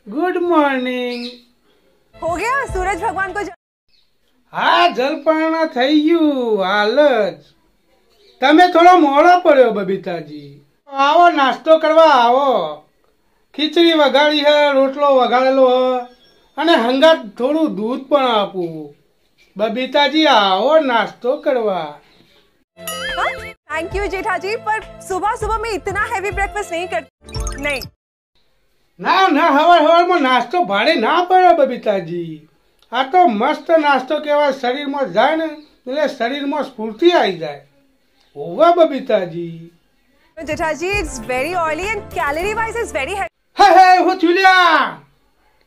Good morning. हो गया सूरज भगवान को हाँ जलपाना થઈ ગયું હાલ જ। તમે થોડા મોડા પડ્યો બબીતાજી। આવો નાસ્તો કરવા આવો। ખીચડી વઘાડી હે, રોટલો વઘાડેલો હે અને હંગાત થોડું દૂધ પણ આપું। બબીતાજી આવો નાસ્તો કરવા। थैंक यू जेठा जी, पर सुबह सुबह में इतना हैवी ब्रेकफास्ट नहीं करती। नहीं ના ના હવાર હવારમાં નાસ્તો ભાડે ના પડે બબીતાજી। આ તો મસ્ત નાસ્તો કહેવાય। શરીરમાં જાય ને એટલે શરીરમાં સ્ફૂર્તિ આવી જાય। હોવા બબીતાજી। Jetha ji, it's very oily and calorie wise is very heavy. હે હે હું ચુલિયા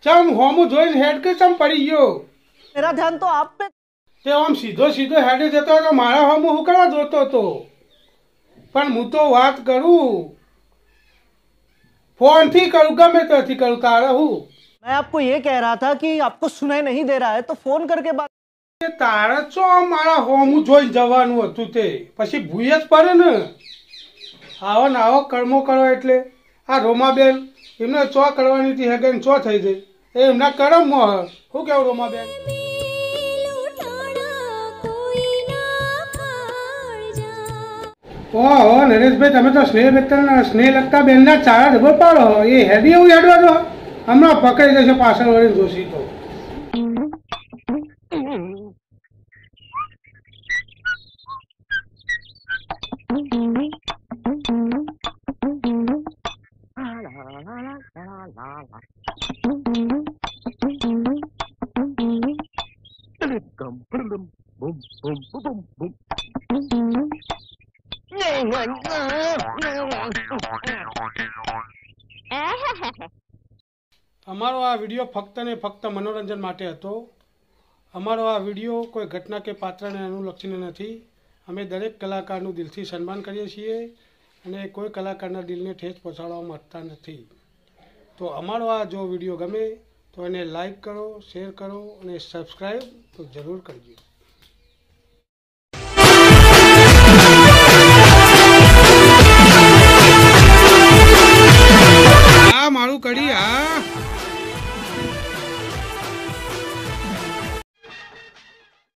ચમ હોમું જોઈને હેડ કે ચમ પડી ગયો। मेरा ध्यान तो आप पे। તે આમ સીધો સીધો હેડે જતો તો મારા હોમું હું કરવા જોતો હતો। પણ હું તો વાત કરું फोन थी करूँ गमे तो थी करूँ तारा हूँ। मैं आपको ये कह रहा था कि आपको सुनाई नहीं दे रहा है तो फोन करके बात। तारा चो मारा होम જોઈ જવાનું હતું તે પછી ભૂય જ પડે ને। આવો ને આવો કર્મો કરો એટલે આ રોમાબેન એમને ચો કરવાની હતી હેગન ચો થઈ જાય એ એમના કર્મમાં શું કેવું રોમાબેન। ઓહો નરેશભાઈ તમે તો સ્નેહ લગતા બેનના ચારા ઢબો પાડો। એ હેડી એવું હેડવા દો હમણાં પકડી જશે પાછળ વળી જોશી તો। અમારો આ વિડીયો ફક્ત ને ફક્ત મનોરંજન માટે હતો। અમારો આ વિડીયો કોઈ ઘટના કે પાત્રને અનુલક્ષીને નથી। અમે દરેક કલાકારનું દિલથી સન્માન કરીએ છીએ અને કોઈ કલાકારના દિલને ઠેસ પહોંચાડવા માંગતા નથી। તો અમારો આ જો વિડીયો ગમે તો એને લાઈક કરો, શેર કરો અને સબસ્ક્રાઈબ તો જરૂર કરજો।